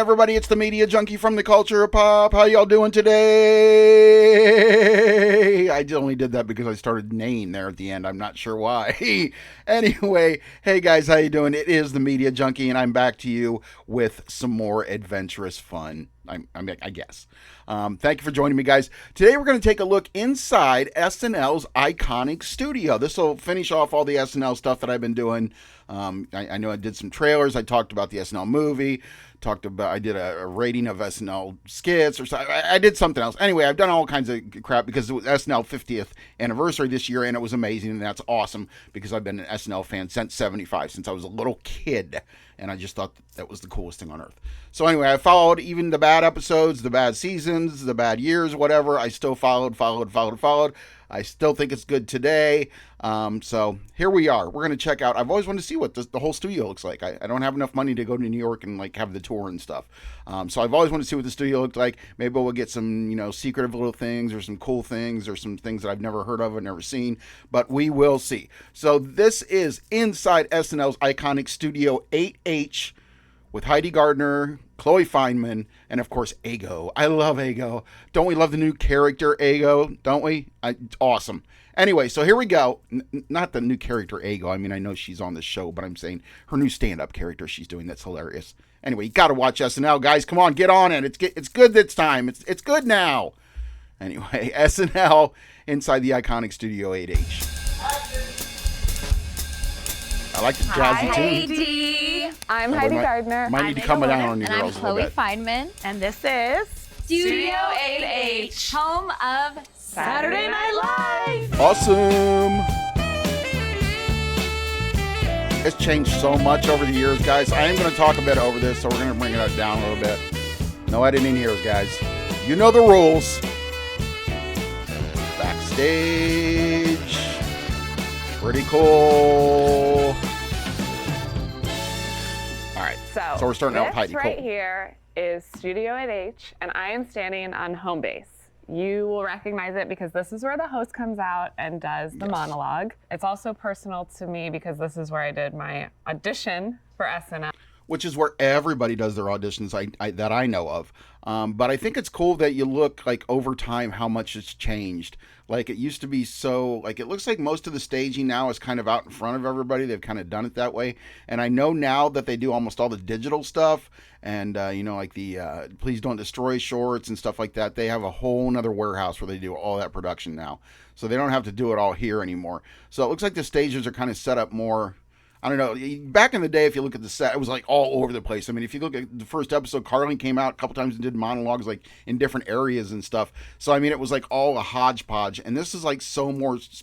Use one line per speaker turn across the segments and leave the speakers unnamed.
everybody. It's the Media Junkie from the Culture of Pop. How y'all doing today? I only did that because I started neighing there at the end. I'm not sure why. Anyway, hey guys, how you doing? It is the Media Junkie, and I'm back to you with some more adventurous fun. I guess. Thank you for joining me, guys. Today we're going to take a look inside SNL's iconic studio. This will finish off all the SNL stuff that I've been doing. I know I did some trailers. I talked about the SNL movie. I did a rating of SNL skits, or something. I did something else. Anyway, I've done all kinds of crap because it was SNL 50th anniversary this year, and it was amazing, and that's awesome because I've been an SNL fan since '75, since I was a little kid, and I just thought that was the coolest thing on earth. So anyway, I followed even the bad episodes, the bad seasons, the bad years, whatever. I still followed. I still think it's good today. So here we are. We're going to check out. I've always wanted to see what the whole studio looks like. I don't have enough money to go to New York and like have the tour and stuff. So I've always wanted to see what the studio looked like. Maybe we'll get some, secretive little things or some cool things or some things that I've never heard of or never seen. But we will see. So this is inside SNL's iconic Studio 8H with Heidi Gardner, Chloe Fineman, and of course, Ego. I love Ego. Don't we love the new character, Ego? Don't we? Awesome. Anyway, so here we go. Not the new character, Ego. I mean, I know she's on the show, but I'm saying her new stand-up character she's doing that's hilarious. Anyway, you got to watch SNL, guys. Come on, get on it. It's good this time. It's good now. Anyway, SNL inside the iconic Studio 8H. I like the jazzy tune.
Heidi. I'm Heidi Gardner.
Might need to come down on you
and
girls
I'm Chloe
a little bit.
Fineman.
And this is
Studio 8H, home of
Saturday Night Live.
Awesome. It's changed so much over the years, guys. I am going to talk a bit over this, so we're going to bring it down a little bit. No editing here, guys. You know the rules. Backstage. Pretty cool. All right. So we're starting out with Heidi.
This right here is Studio 8H, and I am standing on home base. You will recognize it because this is where the host comes out and does the monologue. It's also personal to me because this is where I did my audition for SNL.
Which is where everybody does their auditions that I know of. But I think it's cool that you look like over time how much it's changed. Like it used to be so, like it looks like most of the staging now is kind of out in front of everybody. They've kind of done it that way. And I know now that they do almost all the digital stuff and, like the Please Don't Destroy shorts and stuff like that. They have a whole nother warehouse where they do all that production now. So they don't have to do it all here anymore. So it looks like the stages are kind of set up more. I don't know. Back in the day, if you look at the set, it was like all over the place. I mean, if you look at the first episode, Carlin came out a couple times and did monologues like in different areas and stuff. So, I mean, it was like all a hodgepodge. And this is like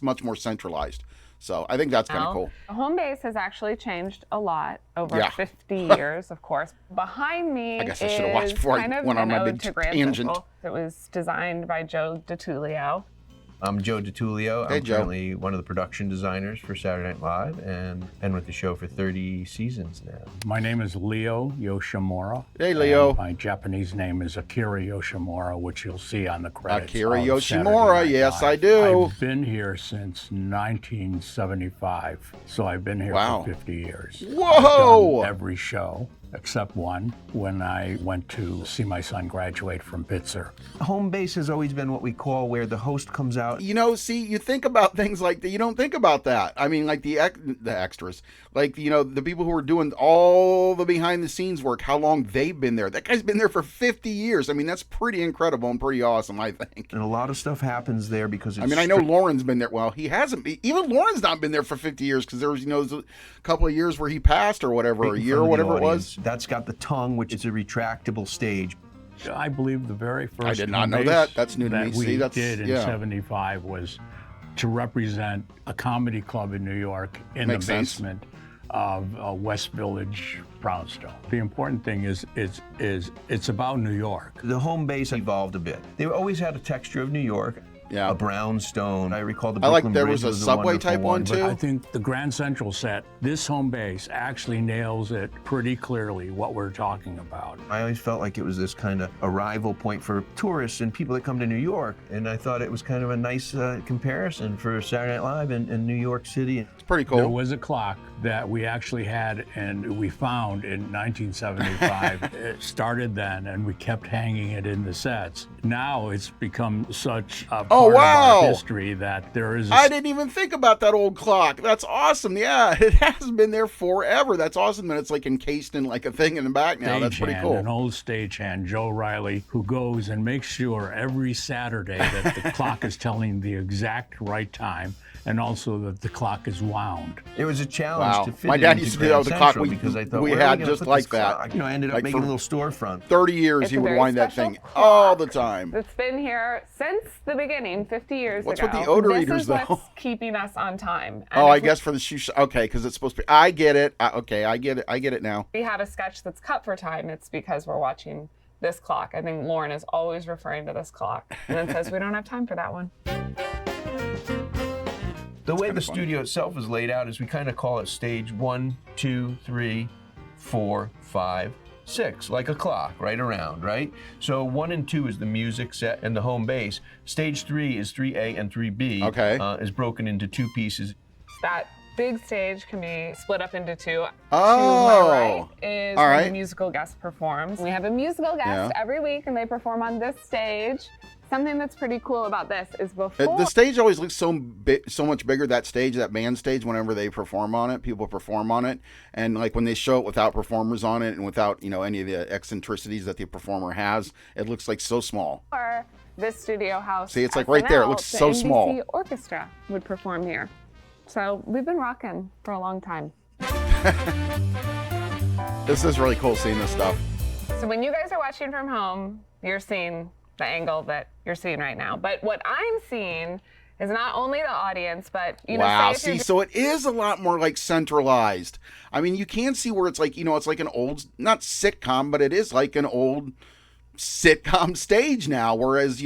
much more centralized. So I think that's kind of cool.
The home base has actually changed a lot over 50 years, of course. Behind me
I guess I should have watched before I went on my big tangent.
It was designed by Joe DiTullio.
I'm Joe DiTullio.
Hey,
I'm
Joe.
currently one of the production designers for Saturday Night Live and been with the show for 30 seasons now.
My name is Leo Yoshimura.
Hey, Leo.
And my Japanese name is Akira Yoshimura, which you'll see on the credits.
Akira
of
Yoshimura,
Saturday Night
yes,
Live.
I do.
I've been here since 1975, so I've been here
Wow.
for 50 years.
Whoa!
I've done every show except one when I went to see my son graduate from Pitzer.
Home base has always been what we call where the host comes out.
See, you think about things like that. You don't think about that. I mean, like the extras, like, the people who are doing all the behind the scenes work, how long they've been there. That guy's been there for 50 years. I mean, that's pretty incredible and pretty awesome, I think.
And a lot of stuff happens there because it's
I know Lauren's been there. Well, he hasn't. Even Lauren's not been there for 50 years because there was, a couple of years where he passed or whatever, or a year or whatever it was.
That's got the tongue, which is a retractable stage.
I believe the very first
I did not
home
know
base
that. That's new to me.
that we
See,
did in 75 was to represent a comedy club in New York in
Makes
the
sense.
basement of West Village, Brownstone. The important thing is it's about New York.
The home base evolved a bit. They always had a texture of New York.
Yeah.
a brownstone. I recall the
I like
Brooklyn
there
Bridge
was a
a
subway
wonderful
type one,
but
too.
I think the Grand Central set, this home base, actually nails it pretty clearly what we're talking about.
I always felt like it was this kind of arrival point for tourists and people that come to New York, and I thought it was kind of a nice comparison for Saturday Night Live in New York City.
It's pretty
There
cool.
was a clock that we actually had and we found in 1975. It started then and we kept hanging it in the sets. Now it's become such a part of
wow.
our history that there is a
I didn't even think about that old clock. That's awesome. Yeah, it has been there forever. That's awesome that it's like encased in like a thing in the back now. That's pretty
stagehand,
cool.
an old stagehand, Joe Riley, who goes and makes sure every Saturday that the clock is telling the exact right time and also that the clock is wound.
It was a challenge
Wow.
to fit
My
it
dad
into
used to do
Grand
that with the clock
Central
we-
because I thought
we
where are
had
gonna
just
put
like
this
that.
clock? You know, I ended up
Like
making
for-
a little storefront.
30 years
It's
he
a
would
very
wind that
special
thing all the
clock.
time.
It's been here since the beginning, 50 years
What's
ago.
with the odor
this
eaters,
is
though?
what's keeping us on time. And
Oh, I
if
guess for the shoe. Okay, because it's supposed to be. I get it. Okay, I get it. I get it now.
we have a sketch that's cut for time, it's because we're watching this clock. I think Lauren is always referring to this clock and then says we don't have time for that one.
The way the studio itself is laid out is we kind of call it stage 1, 2, 3, 4, 5, 6, like a clock, right around, right? So 1 and 2 is the music set and the home base. Stage 3 is 3A and 3B.
Okay.
Is broken into 2 pieces.
That big stage can be split up into 2.
Oh.
To my right is
All
where
right.
the musical guest performs. We have a musical guest
Yeah.
every week and they perform on this stage. Something that's pretty cool about this is before
The stage always looks so much bigger. That stage, that band stage, whenever they perform on it, people perform on it, and like when they show it without performers on it and without any of the eccentricities that the performer has, it looks like so small.
this studio house.
See, it's like right there. It
SNL,
looks
the
so
NBC
small.
Orchestra would perform here. So we've been rocking for a long time.
This is really cool seeing this stuff.
So when you guys are watching from home, you're seeing the angle that you're seeing right now. But what I'm seeing is not only the audience, but
Wow.
say if you're
See, so it is a lot more like centralized. I mean, you can see where it's like, it's like an old, not sitcom, but it is like an old sitcom stage now. Whereas,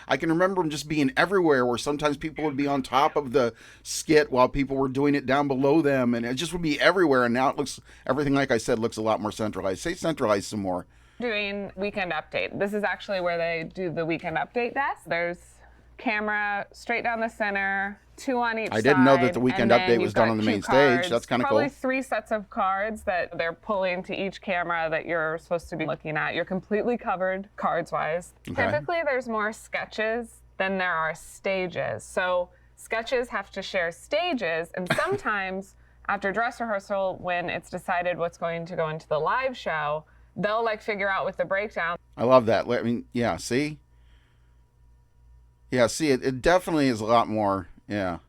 I can remember them just being everywhere, where sometimes people would be on top of the skit while people were doing it down below them. And it just would be everywhere. And now it looks, everything, like I said, looks a lot more centralized. Say centralized some more.
doing Weekend Update. This is actually where they do the Weekend Update desk. There's camera straight down the center, 2 on each side.
I didn't know that the Weekend
and then
Update was
you've
done
got
on the
2
main
cards,
stage. That's kind of
probably
cool.
3 sets of cards that they're pulling to each camera that you're supposed to be looking at. You're completely covered cards-wise.
Okay.
Typically, there's more sketches than there are stages. So sketches have to share stages, and sometimes after dress rehearsal, when it's decided what's going to go into the live show, they'll figure out with the breakdown.
I love that. I mean, yeah, see? Yeah, see, it definitely is a lot more, yeah.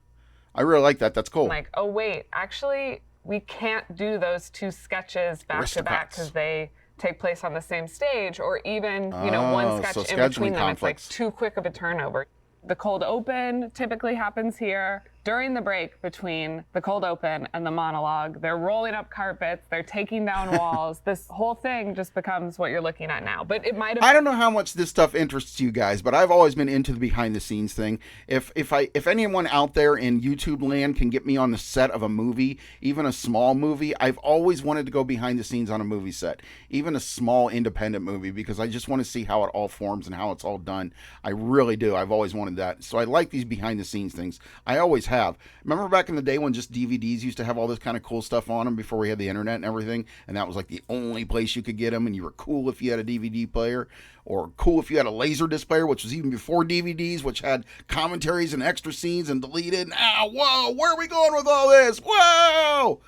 I really like that. That's cool.
Oh wait, actually, we can't do those 2 sketches back to back
Aristocrats.
because they take place on the same stage, or even
Oh,
one sketch
so
in
scheduling
between them.
conflicts.
It's too quick of a turnover. The cold open typically happens here. During the break between the cold open and the monologue, they're rolling up carpets, they're taking down walls. This whole thing just becomes what you're looking at now. But it might have
I don't know how much this stuff interests you guys, but I've always been into the behind the scenes thing. If anyone out there in YouTube land can get me on the set of a movie, even a small movie, I've always wanted to go behind the scenes on a movie set, even a small independent movie, because I just want to see how it all forms and how it's all done. I really do. I've always wanted that. So I like these behind the scenes things. I always have. Remember back in the day when just DVDs used to have all this kind of cool stuff on them before we had the internet and everything, and that was like the only place you could get them, and you were cool if you had a DVD player, or cool if you had a Laserdisc player, which was even before DVDs, which had commentaries and extra scenes and deleted. Whoa, where are we going with all this? Whoa!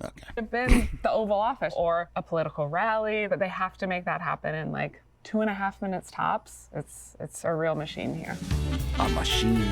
Okay.
have been the Oval Office or a political rally, but they have to make that happen in 2.5 minutes tops. It's a real machine here.
A machine.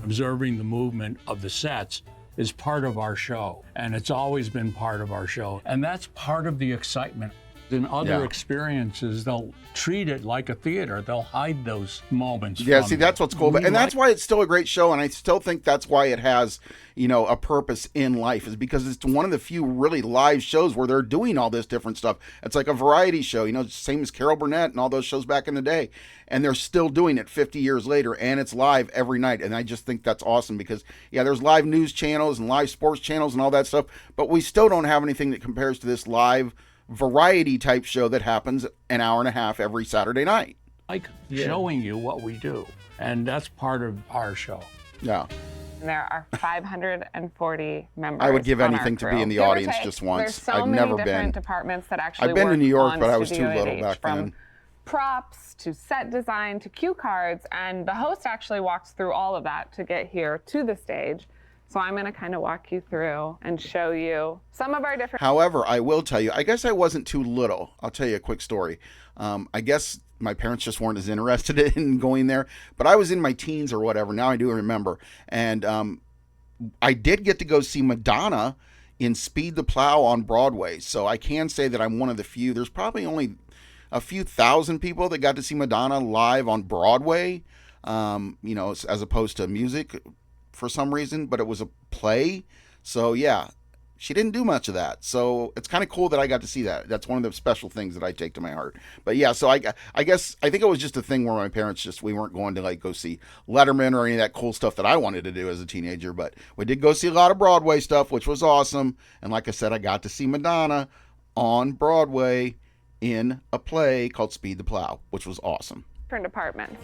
Observing the movement of the sets is part of our show, and it's always been part of our show. And that's part of the excitement. In other
Yeah.
experiences, they'll treat it like a theater. They'll hide those moments.
Yeah,
from
see,
you.
that's what's cool.
We
And that's
like-
why it's still a great show. And I still think that's why it has, a purpose in life, is because it's one of the few really live shows where they're doing all this different stuff. It's like a variety show, same as Carol Burnett and all those shows back in the day. And they're still doing it 50 years later, and it's live every night. And I just think that's awesome because, yeah, there's live news channels and live sports channels and all that stuff, but we still don't have anything that compares to this live variety type show that happens an hour and a half every Saturday night.
like showing you what we do. And that's part of our show.
Yeah.
And there are 540 members.
I would give
on
anything
our
to
crew.
be in the
Give or
audience
take.
just once.
There's so
I've
many
never
different
been.
departments that actually
I've been to
work
New York,
on
but I was too
Studio
little
8H,
back
from
then.
props to set design to cue cards, and the host actually walks through all of that to get here to the stage. So I'm going to kind of walk you through and show you some of our different.
However, I will tell you, I guess I wasn't too little. I'll tell you a quick story. I guess my parents just weren't as interested in going there, but I was in my teens or whatever. Now I do remember. And I did get to go see Madonna in Speed the Plow on Broadway. So I can say that I'm one of the few. There's probably only a few thousand people that got to see Madonna live on Broadway, as opposed to music for some reason, but it was a play. So yeah, she didn't do much of that. So it's kind of cool that I got to see that. That's one of the special things that I take to my heart. But yeah, so I guess I think it was just a thing where my parents we weren't going to like go see Letterman or any of that cool stuff that I wanted to do as a teenager, but we did go see a lot of Broadway stuff, which was awesome. And like I said, I got to see Madonna on Broadway in a play called Speed the Plow, which was awesome.
Different departments.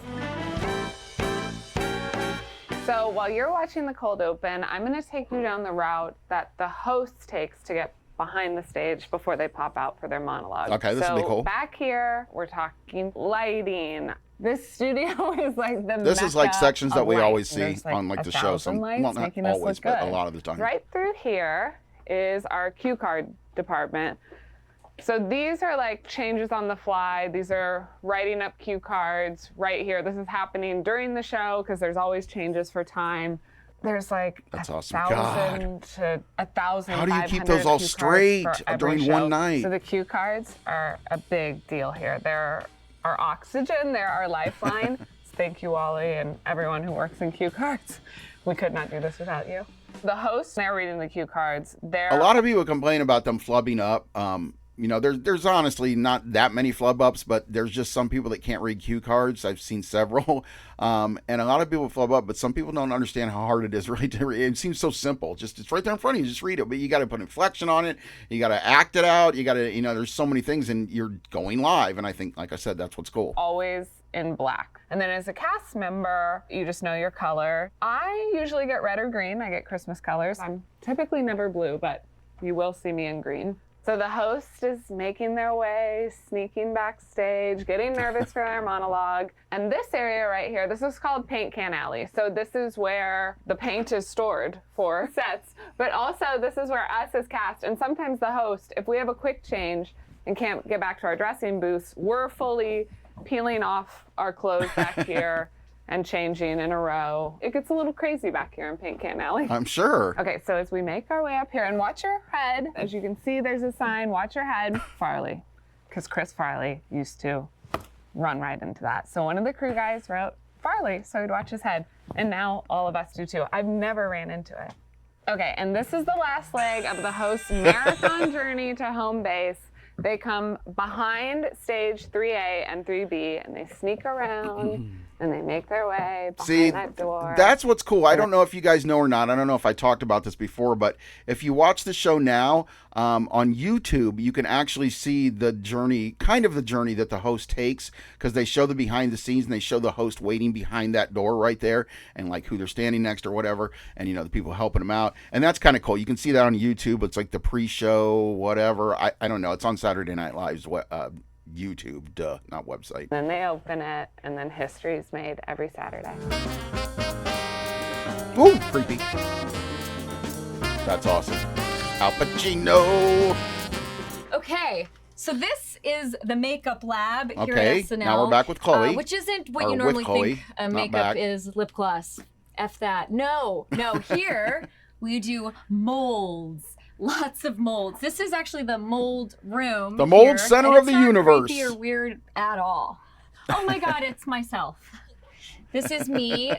So while you're watching the cold open, I'm going to take you down the route that the host takes to get behind the stage before they pop out for their monologue.
Okay, this will be cool.
Back here, we're talking lighting. This studio is like the
This is like
mecca
sections that
of
we
light.
always see
There's
on like the show.
1,000 lights
Well, not
making this
always,
look
but a
good.
lot of the time.
Right through here is our cue card department. So these are like changes on the fly. These are writing up cue cards right here. This is happening during the show because there's always changes for time. There's like
That's awesome.
1,000 to 1,500.
How do you keep those all
cue cards
straight
for every
during
show.
one night?
So the cue cards are a big deal here. They're our oxygen. They're our lifeline. Thank you, Wally, and everyone who works in cue cards. We could not do this without you. The hosts, they're reading the cue cards.
A lot of people complain about them flubbing up. There's honestly not that many flub ups, but there's just some people that can't read cue cards. I've seen several, and a lot of people flub up, but some people don't understand how hard it is really to read. It seems so simple. It's right there in front of you. Just read it, but you got to put inflection on it. You got to act it out. You got to, there's so many things, and you're going live. And I think, like I said, that's what's cool.
Always in black. And then as a cast member, you just know your color. I usually get red or green. I get Christmas colors. I'm typically never blue, but you will see me in green. So the host is making their way, sneaking backstage, getting nervous for their monologue. And this area right here, this is called Paint Can Alley. So this is where the paint is stored for sets, but also this is where us as cast, and sometimes the host, if we have a quick change and can't get back to our dressing booths, we're fully peeling off our clothes back here and changing in a row. It gets a little crazy back here in Paint Can Alley.
I'm sure.
Okay, so as we make our way up here, and watch your head, as you can see, there's a sign, watch your head, Farley, because Chris Farley used to run right into that. So one of the crew guys wrote Farley, so he'd watch his head, and now all of us do too. I've never ran into it. Okay, and this is the last leg of the host's marathon journey to home base. They come behind stage 3A and 3B, and they sneak around. And they make their way behind that door.
That's what's cool. I don't know if you guys know or not. I don't know if I talked about this before, but if you watch the show now on YouTube, you can actually see the journey that the host takes, because they show the behind the scenes and they show the host waiting behind that door right there and like who they're standing next or whatever, and the people helping them out. And that's kind of cool. You can see that on YouTube. It's like the pre-show, whatever. I don't know. It's on Saturday Night Live's YouTube, not website.
Then they open it, and then history is made every Saturday.
Ooh, creepy. That's awesome. Al Pacino.
Okay, so this is the makeup lab here
Okay,
at SNL.
now we're back with Chloe.
Which isn't what
Or
you
with
normally
Chloe,
think
not
makeup
back.
is. Lip gloss. F that. No. Here we do molds. lots of molds. This is actually the mold room.
The mold
here,
center
and
of
it's
the
not
universe.
Creepy or weird at all. Oh my God, it's myself. This is me.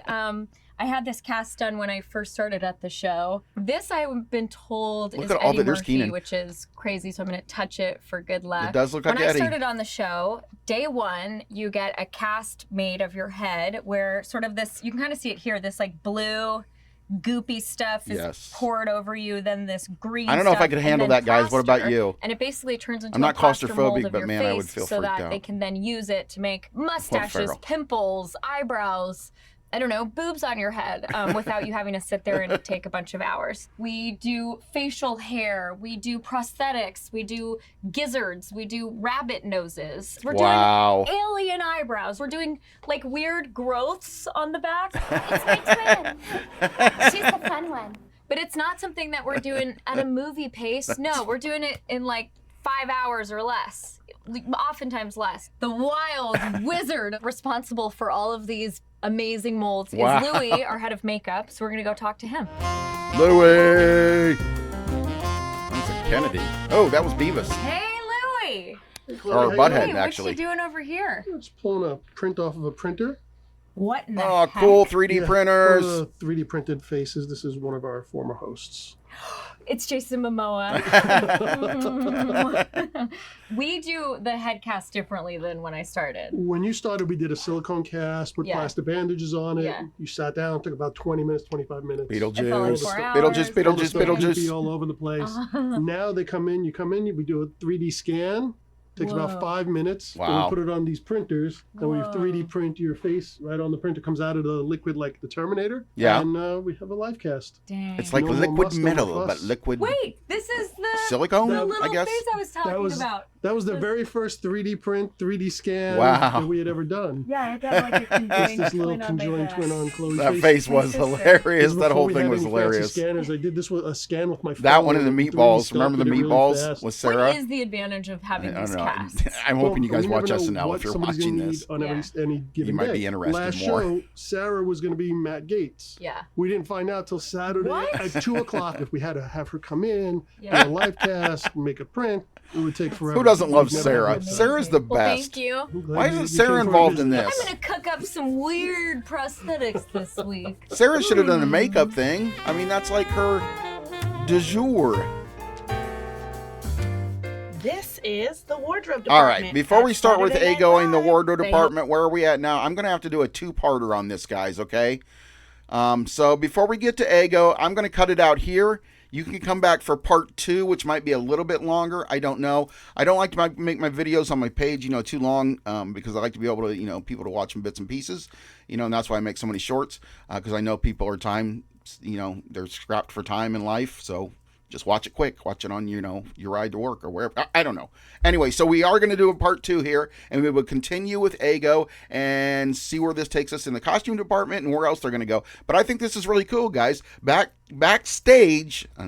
I had this cast done when I first started at the show. This I've been told
Look
is
at all
Eddie
there's
Murphy,
Keenan.
which is crazy. So I'm going to touch it for good luck.
It does look like
when
Eddie.
I started on the show, day one, you get a cast made of your head where sort of this, you can kind of see it here, this like blue goopy stuff is
Yes.
poured over you, then this green
I don't know if I
stuff,
could
and
handle
then
that, guys. What about
plaster,
you?
And it basically turns into
I'm not
a plaster mold
claustrophobic,
of
but
your
man,
face
I would feel
so
freaked
that
out.
they can then use it to make mustaches,
Ferrell.
pimples, eyebrows, I don't know, boobs on your head without you having to sit there and take a bunch of hours. We do facial hair, we do prosthetics, we do gizzards, we do rabbit noses. We're
Wow.
doing alien eyebrows. We're doing like weird growths on the back.
It's my twin. She's the fun one.
But it's not something that we're doing at a movie pace. No, we're doing it in like 5 hours or less, oftentimes less. The wild wizard responsible for all of these amazing molds
Wow.
is Louis, our head of makeup. So we're gonna go talk to him.
Louis. That's a Kennedy. Oh, that was Beavis.
Hey, Louis.
Or
Hey,
Butthead,
what
actually.
you doing over here?
Just pulling a print off of a printer.
What in the
Oh,
heck?
cool 3D
Yeah,
printers.
one of the 3D printed faces. This is one of our former hosts.
It's Jason Momoa. We do the head cast differently than when I started.
When you started, we did a silicone cast, put
Yeah.
plastic bandages on it.
Yeah.
You sat down, took about 20 minutes, 25 minutes.
It felt like
Beetlejuice.
4 hours.
Beetlejuice,
All the
Beetlejuice,
stuff goofy
Beetlejuice.
all over the place. Now they come in, we do a 3D scan. Takes
Whoa.
about 5 minutes. Then
Wow.
we put it on these printers. Then we
Whoa.
3D print your face right on the printer. Comes out of the liquid like the Terminator.
Yeah.
And we have a live cast.
Dang.
It's like
No more
liquid
must, no
metal,
more
but
fuss.
liquid
Wait, this is the
silicone,
the little
I guess.
face I was talking
was-
about.
That was the very first 3D print, 3D scan
Wow.
that we had ever done.
Yeah, I got like a
It's
conjoined
this little
twin on my
conjoined
back.
twin on Chloe's
That
face.
face was
sister.
hilarious. That
Before
whole
we
thing
had
was
any fancy
hilarious.
Scanners. I did this with a scan with my phone.
That one and the
3D
meatballs.
sculpted
Remember the
it really
meatballs
fast.
with Sarah?
What is the advantage of having
I
these
don't know.
casts?
I'm hoping you
Well,
guys
we never
watch
know
SNL
what
if you're
somebody's gonna
watching
need
this.
on
Yeah.
any given
might
day.
be interested
Last
more.
show, Sarah was going to be Matt Gates.
Yeah.
We didn't find out till Saturday
What?
at 2 o'clock if we had to have her come in,
Yeah.
do a live cast, make a print. It would take forever.
Who doesn't love
We've never
Sarah?
had that.
Sarah's the
Well,
best.
thank you.
I'm glad
Why
you-
isn't
you
Sarah
came for a
involved in
visit.
this?
I'm gonna cook up some weird prosthetics this week.
Sarah should have done a makeup thing. I mean, that's like her du jour.
This is the wardrobe
All
department.
right, before we
at
start with
Saturday Night
Ago and the
Live.
wardrobe
They
department, where are we at now? I'm going to have to do a two-parter on this, guys, okay? So before we get to Ago, I'm going to cut it out here. You can come back for part 2, which might be a little bit longer. I don't know. I don't like to make my videos on my page, too long because I like to be able to, people to watch them bits and pieces, and that's why I make so many shorts because I know people are time, they're scrapped for time in life, so just watch it quick. Watch it on, your ride to work or wherever. I don't know. Anyway, so we are going to do a part 2 here, and we will continue with Ago and see where this takes us in the costume department and where else they're going to go. But I think this is really cool, guys. Backstage at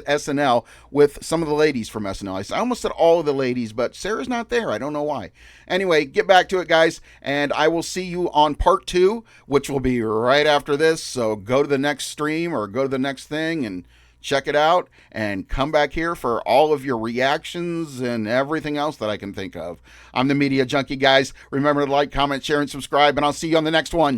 SNL with some of the ladies from SNL. I almost said all of the ladies, but Sarah's not there. I don't know why. Anyway, get back to it, guys, and I will see you on part 2, which will be right after this. So go to the next stream or go to the next thing and check it out and come back here for all of your reactions and everything else that I can think of. I'm the Media Junkie, guys. Remember to like, comment, share, and subscribe, and I'll see you on the next one.